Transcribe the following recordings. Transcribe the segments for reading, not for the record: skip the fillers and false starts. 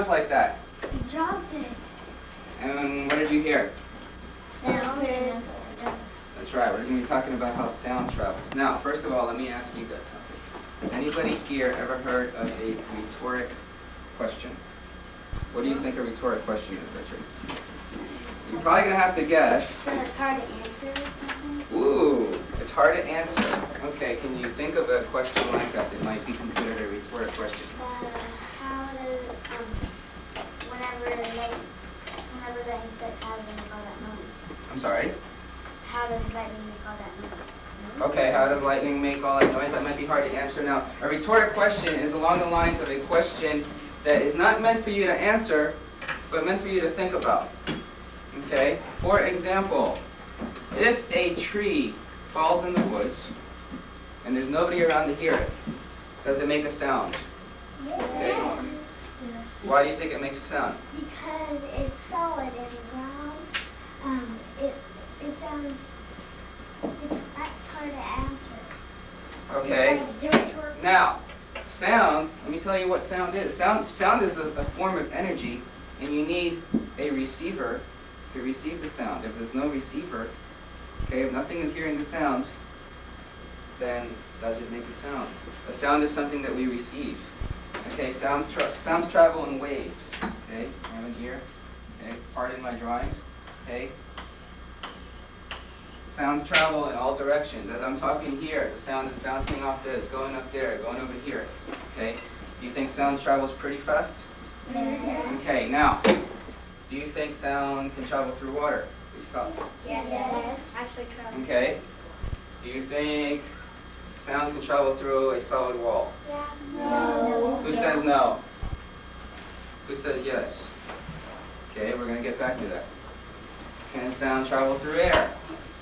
sounds like that? You dropped it. And what did you hear? Sound. That's right, we're going to be talking about how sound travels. Now, first of all, let me ask you guys something. Has anybody here ever heard of a rhetoric question? What do you think a rhetoric question is, Richard? You're probably going to have to guess. So it's hard to answer or something? Ooh, it's hard to answer. Okay, can you think of a question like that that might be considered a rhetoric question? How does, whenever the insect has and make all that noise? I'm sorry? How does lightning make all that noise? Okay, how does lightning make all that noise? That might be hard to answer. Now, a rhetoric question is along the lines of a question that is not meant for you to answer, but meant for you to think about. Okay? For example, if a tree falls in the woods and there's nobody around to hear it, does it make a sound? Okay. Why do you think it makes a sound? Because it's solid and round. It sounds. That's hard to answer. Okay. It's like Now, sound, let me tell you what sound is. Sound is a form of energy, and you need a receiver to receive the sound. If there's no receiver, okay, if nothing is hearing the sound, then does it make a sound? A sound is something that we receive. Okay, sounds travel in waves. Okay, I have an ear. Okay, pardon my drawings. Okay. Sounds travel in all directions. As I'm talking here, the sound is bouncing off this, going up there, going over here. Okay? Do you think sound travels pretty fast? Yes. Okay, now, do you think sound can travel through water? Please stop. Yes. Actually travel. Okay. Do you think sound can travel through a solid wall? Yeah. No. Who says no? Who says yes? Okay, we're going to get back to that. Can sound travel through air?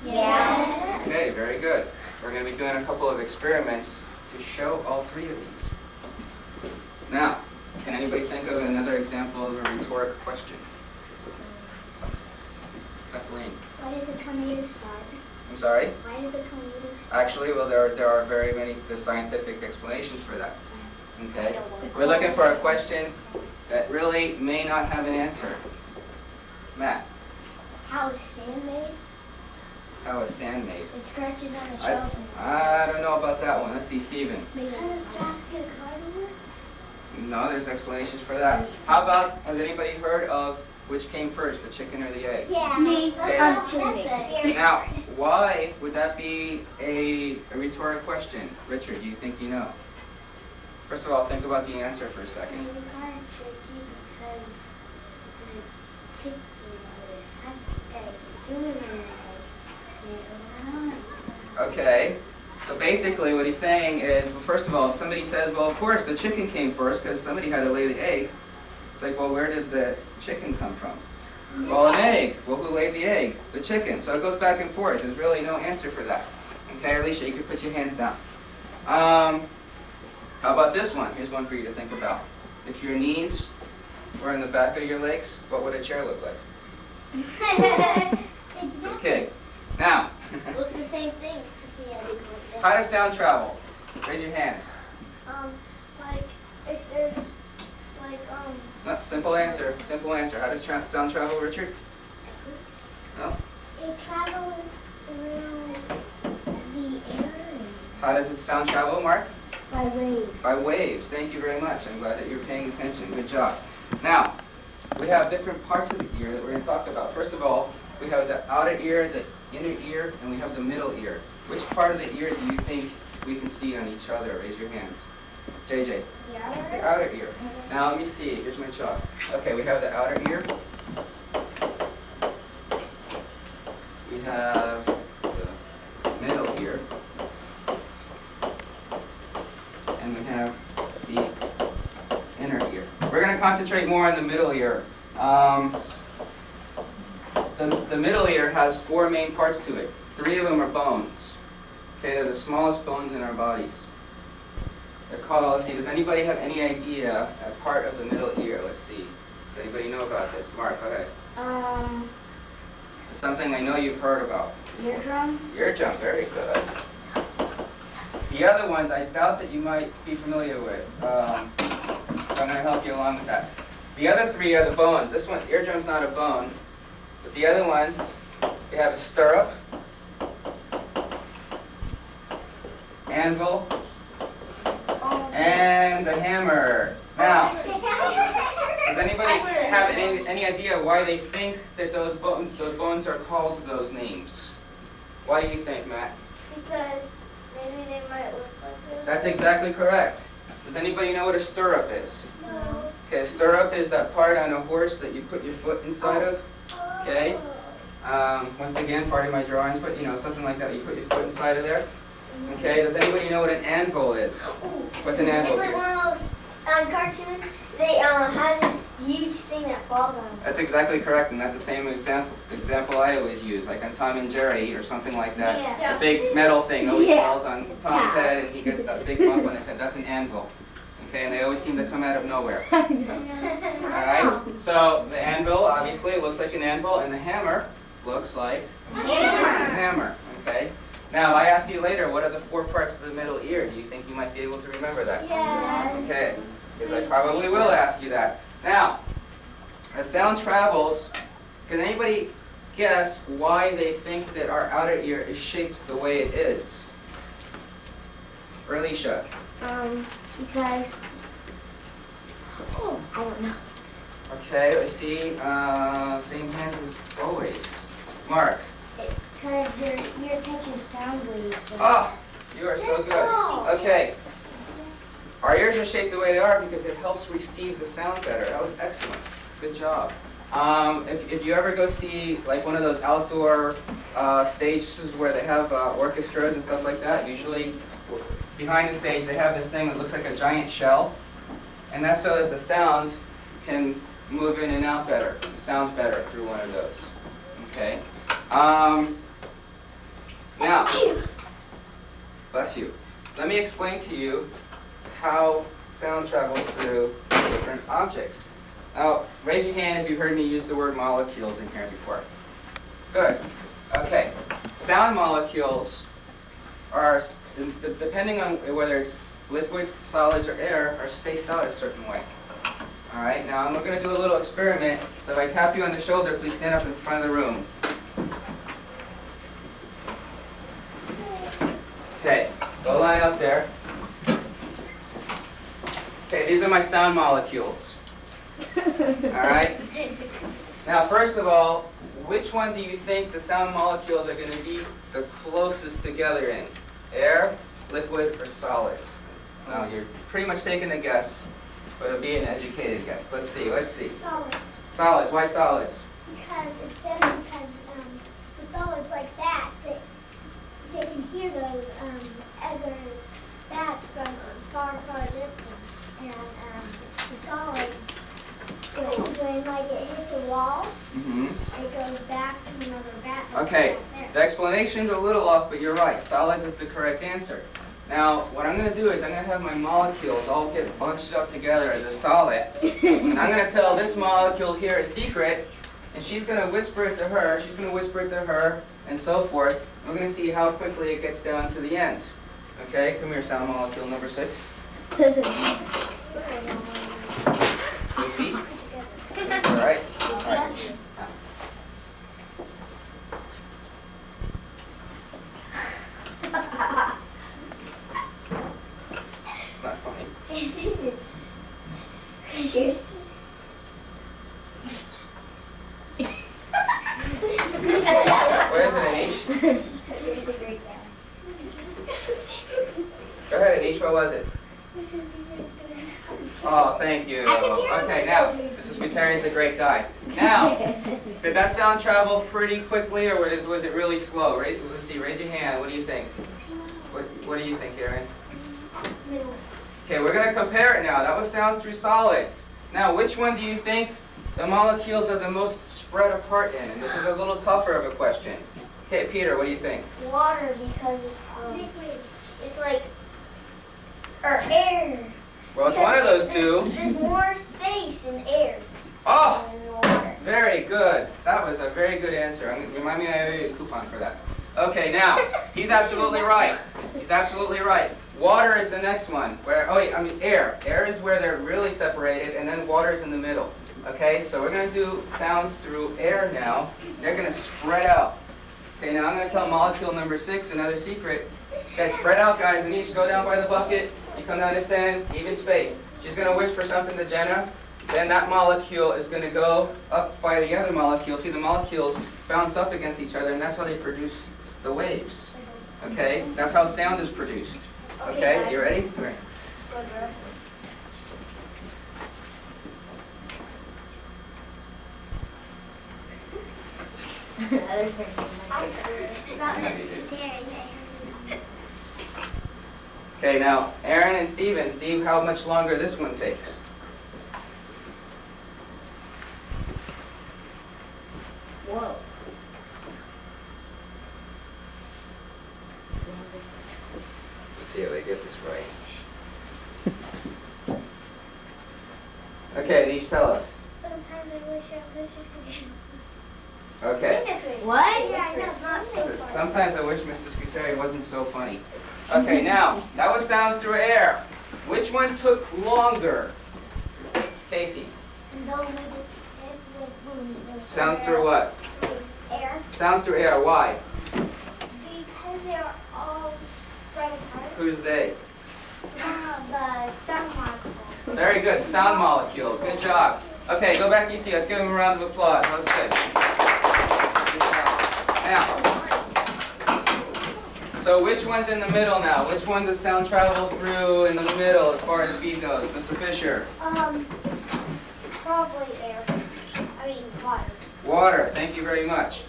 Yes. Okay, very good. We're going to be doing a couple of experiments to show all three of these. Now, can anybody think of another example of a rhetoric question? Kathleen. Why did the tornado start? I'm sorry? Why did the tornado start? Actually, well, there are very many scientific explanations for that. Okay? We're looking for a question that really may not have an answer. Matt, How is sand made? how is sand made? It scratches on the shells. I don't know about that one. Let's see, Stephen. How does basket cardboard? No, there's explanations for that. How about, has anybody heard of which came first, the chicken or the egg? Yeah. Okay. Now, why would that be a rhetoric question? Richard, do you think you know? First of all, think about the answer for a second. Maybe kind of tricky because the chicken has egg sooner than an egg. Okay. So basically what he's saying is, well, first of all, if somebody says, well, of course, the chicken came first because somebody had to lay the egg. It's like, well, where did the chicken come from? Well, an egg. Well, who laid the egg? The chicken. So it goes back and forth. There's really no answer for that. Okay, Alicia, you can put your hands down. How about this one? Here's one for you to think about. If your knees were in the back of your legs, what would a chair look like? Just kidding. Now, Look the same thing. how does sound travel? Raise your hand. Like if there's No, simple answer. Simple answer. How does sound travel, Richard? No. it travels through the air How does the sound travel, Mark? by waves. By waves. Thank you very much. I'm glad that you're paying attention. Good job. Now, we have different parts of the ear that we're going to talk about. First of all, we have the outer ear, the inner ear, and we have the middle ear. Which part of the ear do you think we can see on each other? Raise your hand. JJ. The outer ear. Now let me see. Here's my chalk. Okay, we have the outer ear. We have the middle ear. And we have the inner ear. We're going to concentrate more on the middle ear. The middle ear has 4 main parts to it. 3 of them are bones. Okay, they're the smallest bones in our bodies. They're called, let's see, does anybody have any idea a part of the middle ear? Let's see. Does anybody know about this? Mark, go ahead. It's something I know you've heard about. Eardrum. Eardrum, very good. The other ones I doubt that you might be familiar with. So I'm going to help you along with that. The other three are the bones. This one, eardrum's not a bone. But the other one, we have a stirrup, anvil, and a hammer. Now, does anybody have any idea why they think that those bones are called those names? Why do you think, Matt? Because maybe they might look like this. That's exactly correct. Does anybody know what a stirrup is? No. Okay, a stirrup is that part on a horse that you put your foot inside of. Okay. Once again, part of my drawings, but something like that. You put your foot inside of there. Okay. Does anybody know what an anvil is? What's an anvil? It's like one of those cartoons. They have this huge thing that falls on them. That's exactly correct, and that's the same example I always use, like on Tom and Jerry or something like that. Yeah. The big metal thing always falls on Tom's head, and he gets that big bump on his head. That's an anvil. Okay, and they always seem to come out of nowhere. All right. So the anvil obviously looks like an anvil, and the hammer looks like a hammer. Okay. Now I ask you later, what are the four parts of the middle ear? Do you think you might be able to remember that? Yeah. Okay. Because I probably will ask you that. Now, as sound travels, can anybody guess why they think that our outer ear is shaped the way it is? Or Alicia? Because I don't know. Okay, let's see. Same hands as always. Mark? Because you're catching sound waves. Oh, you are so good. Okay. Our ears are shaped the way they are because it helps receive the sound better. That was excellent. Good job. If you ever go see like one of those outdoor stages where they have orchestras and stuff like that, usually behind the stage they have this thing that looks like a giant shell, and that's so that the sound can move in and out better. It sounds better through one of those. Okay. Now, bless you. Let me explain to you how sound travels through different objects. Now, raise your hand if you've heard me use the word molecules in here before. Good. Okay. Sound molecules are, depending on whether it's liquids, solids, or air, are spaced out a certain way. All right. Now, we're going to do a little experiment. So if I tap you on the shoulder, please stand up in front of the room. Okay. Go line up there. Okay, these are my sound molecules. All right? Now, first of all, which one do you think the sound molecules are going to be the closest together in? Air, liquid, or solids? Now, you're pretty much taking a guess, but it'll be an educated guess. Let's see. Solids. Solids. Why solids? Because the solids like that, they can hear those others bats from far, far distance. And the solids, when like it hits a wall, it goes back to another bat. Okay, the explanation's a little off, but you're right. Solids is the correct answer. Now, what I'm going to do is I'm going to have my molecules all get bunched up together as a solid, and I'm going to tell this molecule here a secret, and she's going to whisper it to her, she's going to whisper it to her, and so forth. We're going to see how quickly it gets down to the end. Okay, come here, sound molecule number 6. Your feet. All right. All right. It's not funny. What is it, Anish? Go ahead, Anish. What was it? Oh, thank you. Okay, now, Mr. Scuteri is a great guy. Now, did that sound travel pretty quickly, or was it really slow? Let's see, raise your hand. What do you think? What do you think, Aaron? Okay, we're going to compare it now. That was sounds through solids. Now, which one do you think the molecules are the most spread apart in? And this is a little tougher of a question. Okay, Peter, what do you think? Water, because it's liquid. It's like, or air. Well, it's one of those two. There's more space in air Oh, than in the water. very good. That was a very good answer. Remind me I owe you a coupon for that. Okay, now, he's absolutely right. He's absolutely right. Water is the next one. Air. Air is where they're really separated, and then water is in the middle. Okay, so we're going to do sounds through air now. They're going to spread out. Okay, now I'm going to tell molecule number 6 another secret. Okay, spread out, guys, and each go down by the bucket. You come down this end, even space. She's going to whisper something to Jenna. Then that molecule is going to go up by the other molecule. See, the molecules bounce up against each other, and that's how they produce the waves. Okay, that's how sound is produced. Okay, you ready? Come here. Okay, now Aaron and Steven, see how much longer this one takes. Whoa. Let's see if I get this right. Okay, each tell us. Sometimes I wish I was Mr. Okay. What? Yeah, I know, it's not so far. Sometimes I wish Mr. Scuteri wasn't so funny. Okay, now, that was sounds through air. Which one took longer? Casey. Sounds through what? Air. Sounds through air. Why? Because they're all spread apart. Who's they? The sound molecule. Very good. Sound molecules. Good job. Okay, go back to UC. Let's give them a round of applause. That was good. Good job. Now, so which one's in the middle now? Which one does sound travel through in the middle as far as speed goes? Mr. Fisher. Probably air. I mean, water. Water. Thank you very much.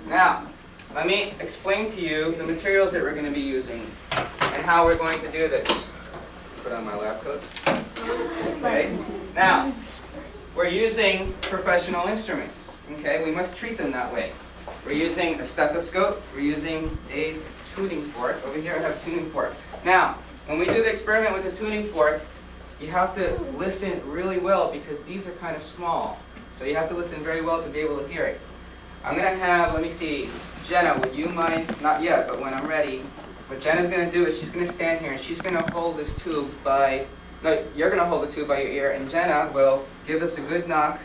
Now, let me explain to you the materials that we're going to be using and how we're going to do this. Put on my lab coat. Okay. Now, we're using professional instruments. Okay, we must treat them that way. We're using a stethoscope. We're using a tuning fork. Over here I have a tuning fork. Now, when we do the experiment with the tuning fork, you have to listen really well because these are kind of small. So you have to listen very well to be able to hear it. I'm going to have, let me see, Jenna, would you mind, not yet, but when I'm ready, what Jenna's going to do is she's going to stand here and she's going to hold this tube by, no, you're going to hold the tube by your ear, and Jenna will give us a good knock.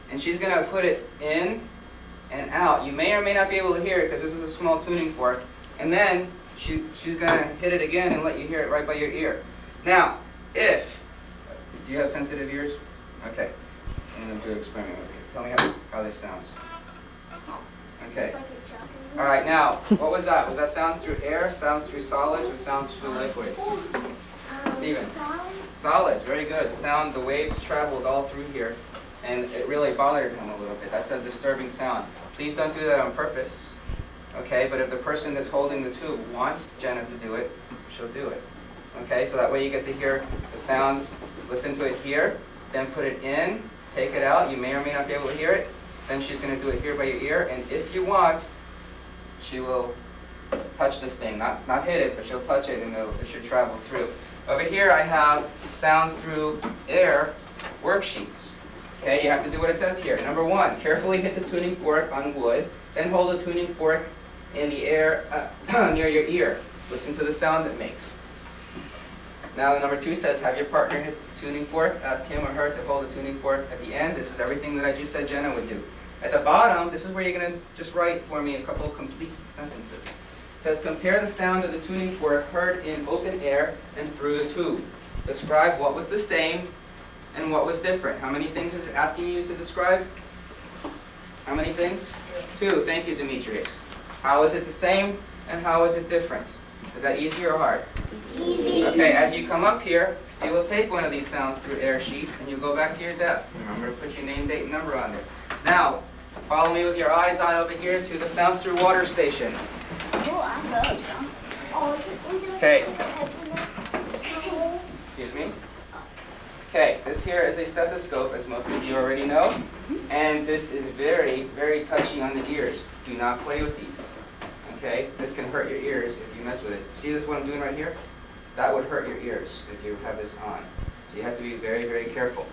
And she's going to put it in and out. You may or may not be able to hear it because this is a small tuning fork. And then she's going to hit it again and let you hear it right by your ear. Now, if, do you have sensitive ears? Okay. I'm going to do an experiment with you. Tell me how this sounds. Okay. All right, now, what was that? Was that sounds through air, sounds through solids, or sounds through liquids? Steven? Solids, very good. The waves traveled all through here, and it really bothered him a little bit. That's a disturbing sound. Please don't do that on purpose, okay? But if the person that's holding the tube wants Jenna to do it, she'll do it. Okay, so that way you get to hear the sounds, listen to it here, then put it in, take it out. You may or may not be able to hear it. Then she's going to do it here by your ear, and if you want, she will touch this thing. Not hit it, but she'll touch it, and it should travel through. Over here I have sounds through air worksheets. Okay, you have to do what it says here. Number 1, carefully hit the tuning fork on wood, then hold the tuning fork in the air near your ear. Listen to the sound it makes. Now number 2 says, have your partner hit the tuning fork. Ask him or her to hold the tuning fork at the end. This is everything that I just said Jenna would do. At the bottom, this is where you're going to just write for me a couple complete sentences. It says, compare the sound of the tuning fork heard in open air and through the tube. Describe what was the same and what was different. How many things is it asking you to describe? How many things? 2. Thank you, Demetrius. How is it the same and how is it different? Is that easy or hard? Easy. Okay, as you come up here, you will take one of these sounds through air sheets and you'll go back to your desk. Remember to put your name, date, and number on there. Now, follow me with your eyes on over here to the sounds through water station. Okay. Excuse me. Okay, this here is a stethoscope, as most of you already know, and this is very, very touchy on the ears. Do not play with these. Okay, this can hurt your ears if you mess with it. See this what I'm doing right here? That would hurt your ears if you have this on. So you have to be very, very careful.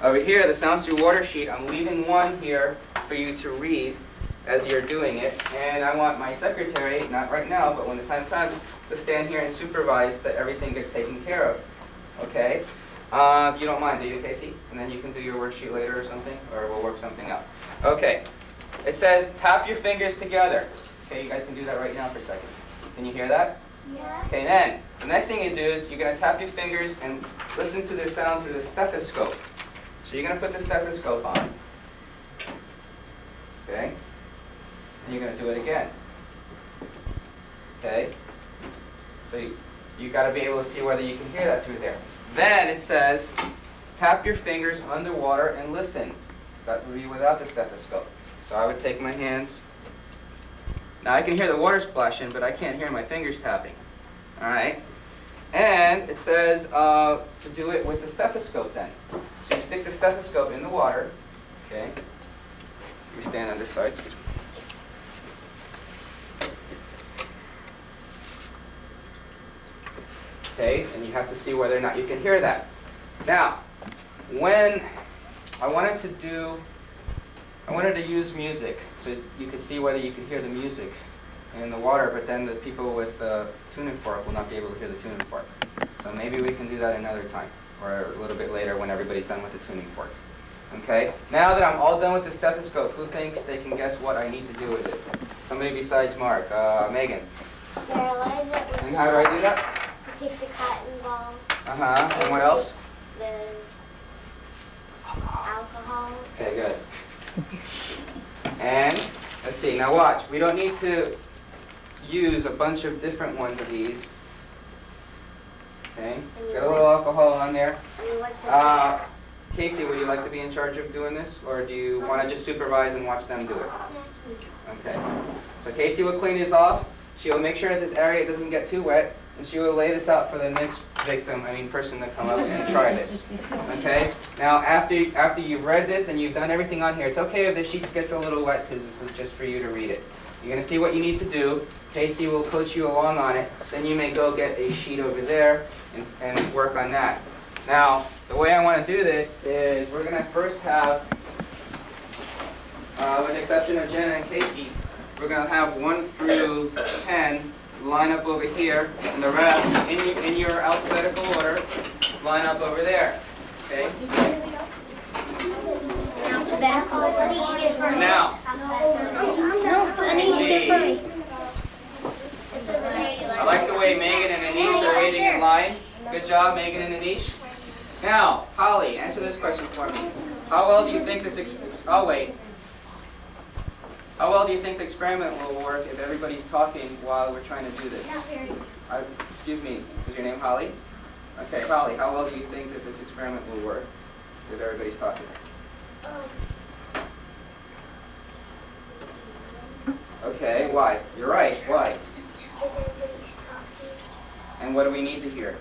Over here, the sounds through water sheet, I'm leaving one here for you to read as you're doing it. And I want my secretary, not right now, but when the time comes, to stand here and supervise that everything gets taken care of. Okay? If you don't mind, do you, Casey? And then you can do your worksheet later or something, or we'll work something out. Okay. It says tap your fingers together. Okay, you guys can do that right now for a second. Can you hear that? Yeah. Okay, then, the next thing you do is you're going to tap your fingers and listen to the sound through the stethoscope. So you're going to put the stethoscope on. Okay? And you're going to do it again. Okay? So you got to be able to see whether you can hear that through there. Then it says, tap your fingers underwater and listen. That would be without the stethoscope. So I would take my hands. Now I can hear the water splashing, but I can't hear my fingers tapping. All right? And it says to do it with the stethoscope then. So you stick the stethoscope in the water. Okay? You stand on this side. Excuse me. Okay, and you have to see whether or not you can hear that. Now, when I wanted to use music, so you could see whether you could hear the music in the water, but then the people with the tuning fork will not be able to hear the tuning fork. So maybe we can do that another time, or a little bit later when everybody's done with the tuning fork. Okay, now that I'm all done with the stethoscope, who thinks they can guess what I need to do with it? Somebody besides Mark. Megan. Sterilize it with And how do I do that? take the cotton ball, Uh-huh, and what else? the alcohol. Okay, good. And, let's see, now watch. We don't need to use a bunch of different ones of these. Okay, get a little alcohol on there. And what does it Casey, would you like to be in charge of doing this? Or do you want to just supervise and watch them do it? Okay. So Casey will clean this off. She will make sure that this area doesn't get too wet. And she will lay this out for the next person to come up and try this. Okay? Now, after you've read this and you've done everything on here, it's okay if the sheet gets a little wet because this is just for you to read it. You're going to see what you need to do. Casey will coach you along on it. Then you may go get a sheet over there and work on that. Now, the way I want to do this is we're going to first have, with the exception of Jenna and Casey, we're going to have 1 through 10 line up over here, and the rest, in your alphabetical order, line up over there. Okay? Alphabetical order. Now, I like the way Megan and Anish are waiting in line. Good job, Megan and Anish. Now, Holly, answer this question for me. How well do you think How well do you think the experiment will work if everybody's talking while we're trying to do this? Not very. Excuse me, is your name Holly? Okay, Holly, how well do you think that this experiment will work if everybody's talking? Okay, why? You're right, why? Because everybody's talking. And what do we need to hear?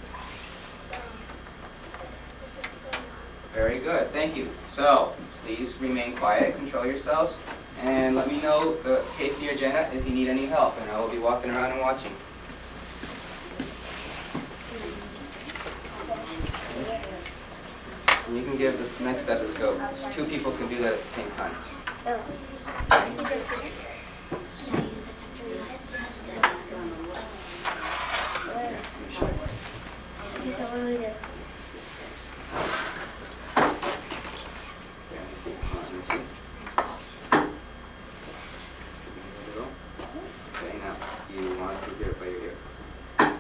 Very good, thank you. So, please remain quiet, control yourselves, and let me know, Casey or Jenna, if you need any help, and I will be walking around and watching. And you can give this next stethoscope. 2 people can do that at the same time. So what do we do? Okay, now, do you want to hear it by your ear? Okay.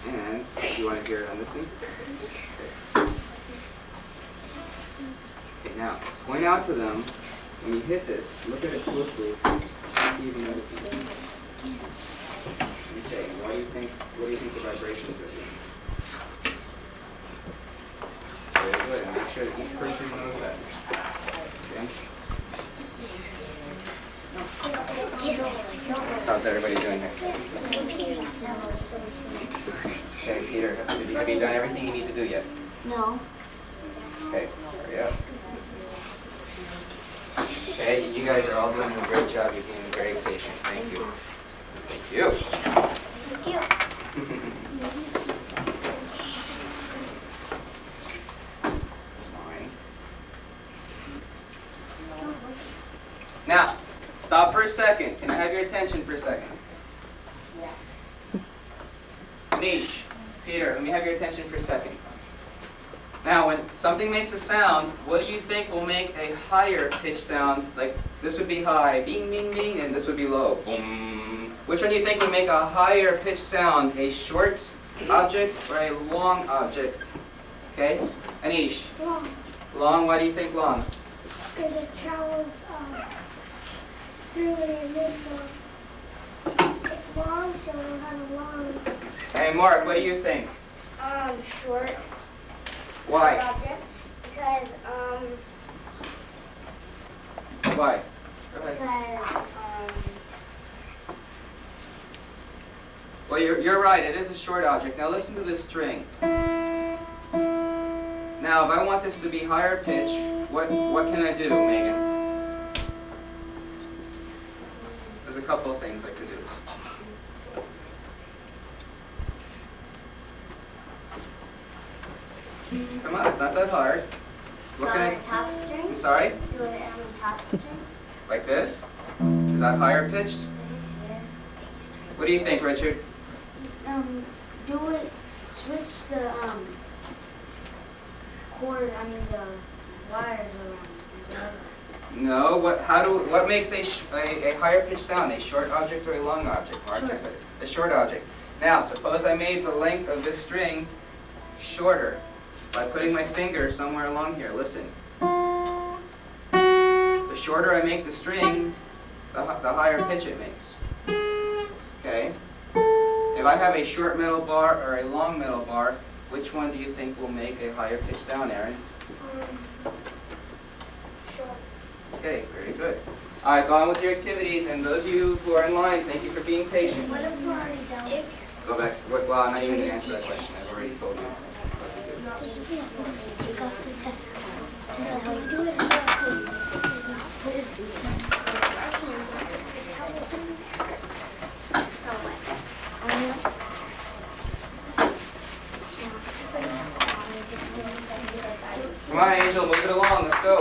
And do you want to hear it on this thing? Okay. Okay, now, point out to them, when you hit this, look at it closely, and see if you notice anything. Okay, and what do you think the vibrations are doing? Very good, and make sure that each person knows that. Okay? How's everybody doing here? Okay, Peter, have you done everything you need to do yet? No. Okay, hurry up. Okay, you guys are all doing a great job. You're being very patient. Thank you. Thank you. Thank you. Fine. Now, stop for a second. Can I have your attention for a second? Anish, Peter, let me have your attention for a second. Now, when something makes a sound, what do you think will make a higher pitch sound? Like this would be high, bing, bing, bing, and this would be low, boom. Which one do you think would make a higher pitch sound? A short object or a long object? Okay, Anish. Long. Long, why do you think long? Because it travels through and it makes it's long, so it'll have a long. Hey, Mark, what do you think? Short. Why? Object. Because Why? Go ahead. because Well, you're right. It is a short object. Now listen to this string. Now, if I want this to be higher pitch, what can I do, Megan? There's a couple of things I could do. Come on, it's not that hard. What can I? top string. I'm sorry. Do it on the top string. Like this? Is that higher pitched? What do you think, Richard? Do it. Switch the cord. The wires around. No. What makes a higher pitched sound? A short object or a long object? Mark just said it. A short object. Now, suppose I made the length of this string shorter by putting my finger somewhere along here. Listen. The shorter I make the string, the higher pitch it makes. Okay? If I have a short metal bar or a long metal bar, which one do you think will make a higher pitched sound, Aaron? Short. Okay, very good. All right, go on with your activities, and those of you who are in line, thank you for being patient. What have we already done? Go back. Well, I'm not even going to answer that question. I've already told you what to do. Take off the stuff. No, you do it. Come on, Angel, move it along. Let's go.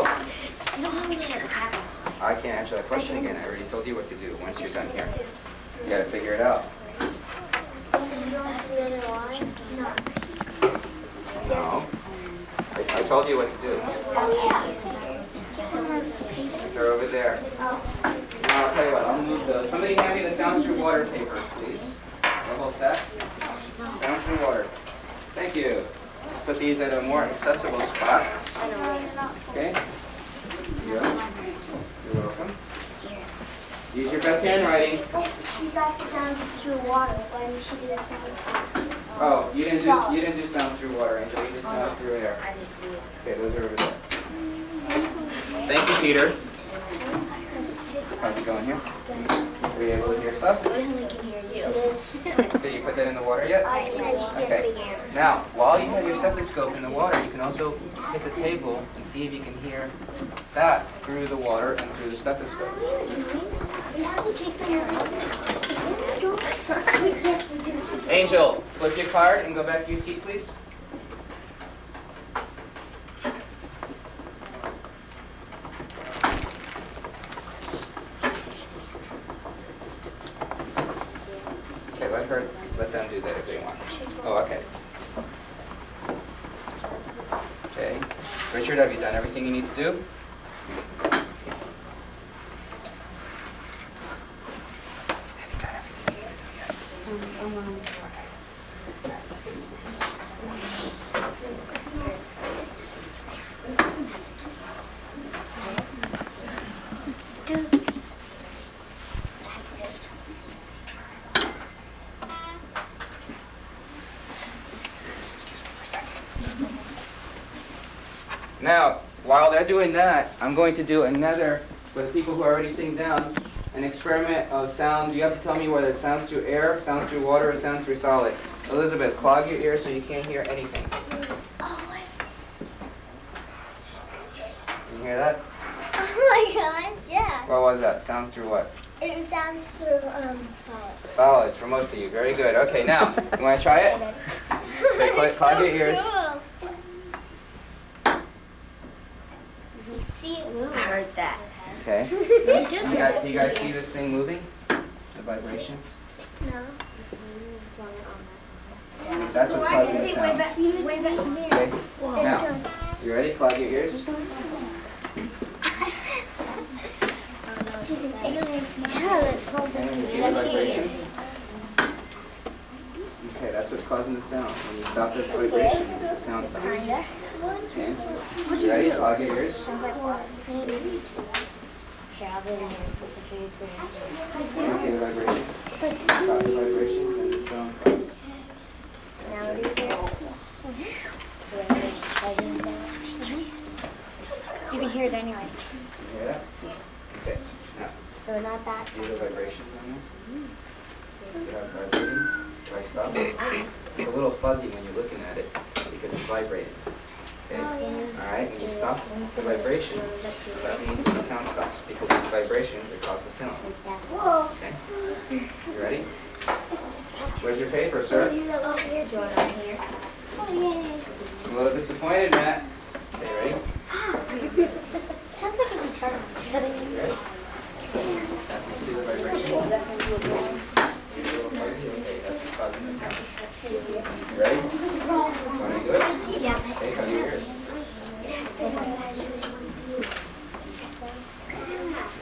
You don't have to shut the cap. I can't answer that question again. I already told you what to do once you're done here. You got to figure it out. You don't have to let it line? No. No. I told you what to do. Oh, yeah. They're over there. Now, I'll tell you what. I'll move those. Somebody hand me the sound through water paper, please. The whole stack. Sound through water. Thank you. Put these at a more accessible spot. Okay? Here you go. You're welcome. Use your best handwriting. She got the sound through water. Why didn't she do the sound? Oh, you didn't do sound through water, Angel. You did sound through air. Okay, those are over there. Thank you, Peter. How's it going here? Were you able to hear stuff? I only can hear you. Did you put that in the water yet? Okay. Now, while you have your stethoscope in the water, you can also hit the table and see if you can hear that through the water and through the stethoscope. We have to take them out. Yes, we do. Angel, flip your card and go back to your seat, please. Okay, let them do that if they want. Oh, okay. Okay. Richard, have you done everything you need to do? Now, while they're doing that, I'm going to do another, for the people who are already sitting down, an experiment of sounds. You have to tell me whether it sounds through air, sounds through water, or sounds through solids. Elizabeth, clog your ears so you can't hear anything. Oh my. Can you hear that? Oh my gosh, yeah. What was that? Sounds through what? It sounds through solids. Solids, for most of you. Very good. Okay, now, you want to try it? Okay, clog your ears. Cool. You see it move. I heard that. Okay. Do you guys see this thing moving? The vibrations? No. That's what's causing the sound. Way back in there. Okay. Now, you ready? Plug your ears. And you see the vibration? Okay, that's what's causing the sound. When you stop the vibration, the sound stops. Okay. You ready? Plug your ears. And you see the vibration? Stop the vibration and the sound stops. You can hear it anyway. You hear that? Okay. Now, So not that. see the vibrations on there? See how it's vibrating? If I stop it, it's a little fuzzy when you're looking at it because it's vibrating. Okay? Alright, when you stop the vibrations, that means the sound stops because these vibrations that cause the sound. Okay? You ready? Where's your paper, sir? I'm a little disappointed, Matt. Okay, ready? Sounds like a guitar. You ready? You see the vibrations? Okay, that's what's causing the sound. You ready? Want to do it? Yeah. Okay, cover your ears.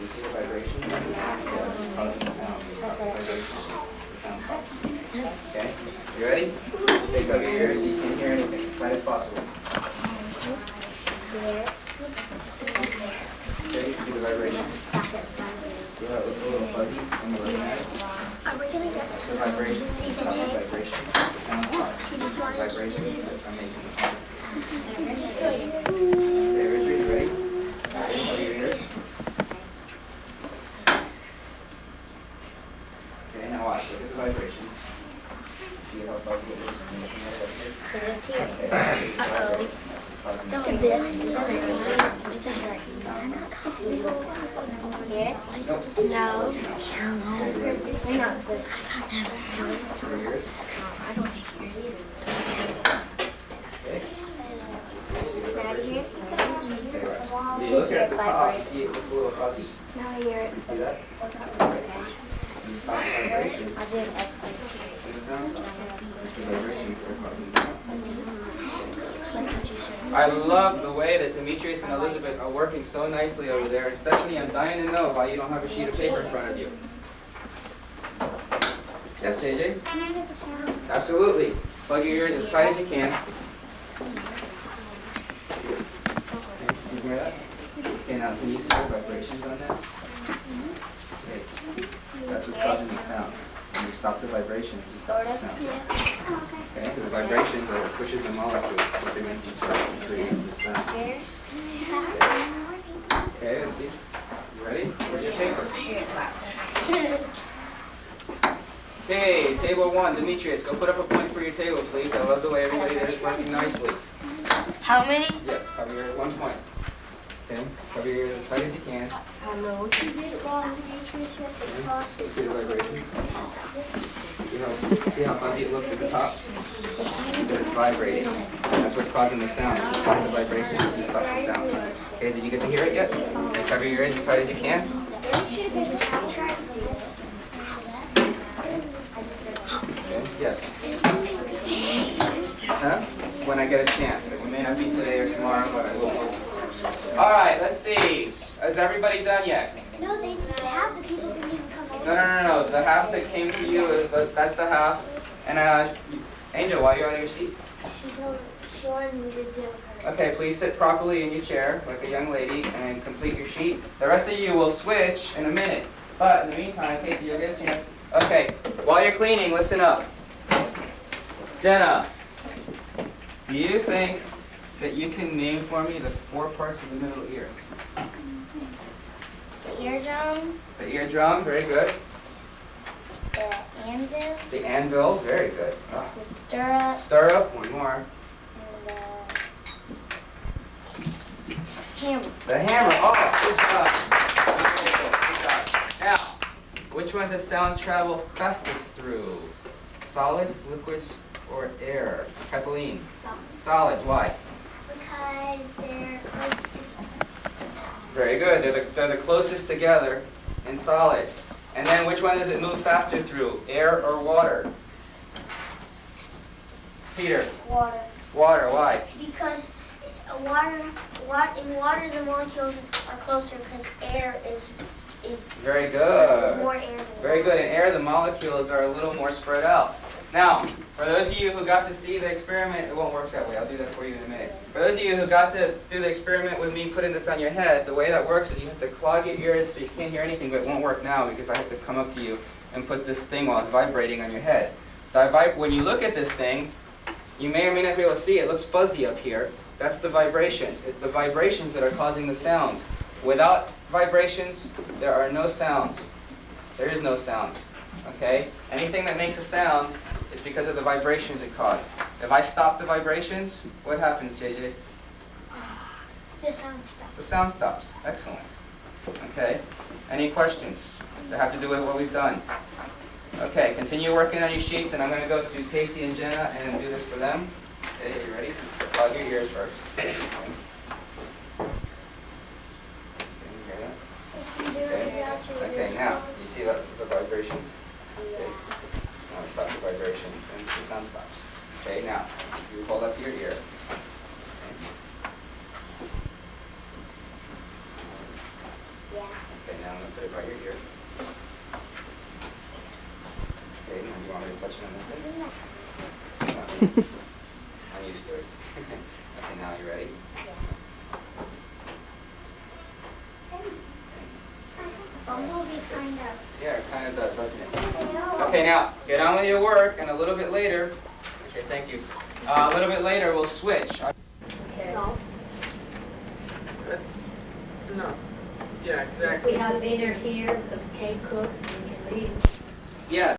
You see the vibration? Yeah, it's causing the sound. You stop the vibration. The sound stops. Okay, you ready? Okay, cover your ears so you can't hear anything as light as possible. Okay, you see the vibration? See how it looks a little fuzzy when you're looking at it? Are we gonna get The vibration. to see the Stop the tape? vibration. The sound stops. You just wanted to. Vibrations that I'm making. It's just so you. Okay, Richard, you ready? Ready? Cover your ears. Okay, now watch. Look at the vibrations. See how fuzzy it is when you're looking at it? Okay. Don't do it. Here? Nope. No. Okay, ready? You're not supposed to. Cover your ears. I don't think you're either. Okay. See the Now you hear? vibrations? Okay, watch. When you look at the top, you see it looks a little fuzzy. Now I hear it. You see that? Okay. When you stop the vibrations, I'll do it at and the sound stops. It's the vibrations that are causing the sound. That's what you said. I love the way that Demetrius and Elizabeth are working so nicely over there. And Stephanie, I'm dying to know why you don't have a sheet of paper in front of you. Yes, JJ? Can I get the sound? Absolutely. Plug your ears as tight as you can. You hear that? Okay, now can you see the vibrations on that? Okay. That's what's causing the sound. When you stop the vibrations, you stop the sound. Okay, the vibrations are what pushes the molecules up against each other and creates the sound. Cheers. Okay, let's see. You ready? Where's your paper? Okay, table one. Demetrius, go put up a point for your table, please. I love the way everybody there is working nicely. How many? Yes, cover your ears 1 point. Okay, cover your ears as tight as you can. I don't know. You did it wrong, Demetrius. You have to cross You it. see the vibration? See how fuzzy it looks at the top? It's vibrating. That's what's causing the sound. You stop the vibrations, you stop the sound. Okay, did you get to hear it yet? Okay, cover your ears as tight as you can. Okay, yes. Huh? When I get a chance. It may not be today or tomorrow, but I will. All right, let's see. Is everybody done yet? No, they have the people who even come over. No. The half that came to you, that's the half. And Angel, while you're out of your seat. She wanted me to do her. Okay, please sit properly in your chair like a young lady and complete your sheet. The rest of you will switch in a minute. But in the meantime, Casey, you'll get a chance. Okay, while you're cleaning, listen up. Jenna, do you think that you can name for me the 4 parts of the middle ear? The eardrum, The eardrum, very good. the anvil, The anvil, very good. Ah. the stirrup, Stirrup, one more. and the hammer. The hammer, oh, good job. Good job. Now, which one does sound travel fastest through? Solids, liquids, or air? Kathleen? Solids, why? Because they're close. Very good, they're the closest together in solids. And then which one does it move faster through, air or water? Peter? Water. Water, why? Because in water the molecules are closer because air is Very there's good. more air than Very water. good. In air, the molecules are a little more spread out. Now, for those of you who got to see the experiment, it won't work that way. I'll do that for you in a minute. For those of you who got to do the experiment with me putting this on your head, the way that works is you have to clog your ears so you can't hear anything, but it won't work now because I have to come up to you and put this thing while it's vibrating on your head. When you look at this thing, you may or may not be able to see it. It looks fuzzy up here. That's the vibrations. It's the vibrations that are causing the sound. Without vibrations, there are no sounds. There is no sound. Okay? Anything that makes a sound is because of the vibrations it caused. If I stop the vibrations, what happens, JJ? The sound stops. The sound stops. Excellent. Okay? Any questions that have to do with what we've done? Okay, continue working on your sheets, and I'm going to go to Casey and Jenna and do this for them. Okay, you ready? Plug your ears first. Okay. Okay, now, you see the vibrations? Okay. Now we stop the vibrations and the sound stops. Okay, now, you hold up to your ear. Yeah. Okay, now I'm going to put it by your ear. Okay, now you want me to touch it on this thing? I'm used to it. Okay, now you ready? Bumblebee kind of. Yeah, it kind of does, doesn't it? Okay, now, get on with your work, and a little bit later, okay, thank you. A little bit later, we'll switch. Okay. No, That's, no. Yeah, if exactly. we have dinner here, because Kate cooks, we can leave. Yes.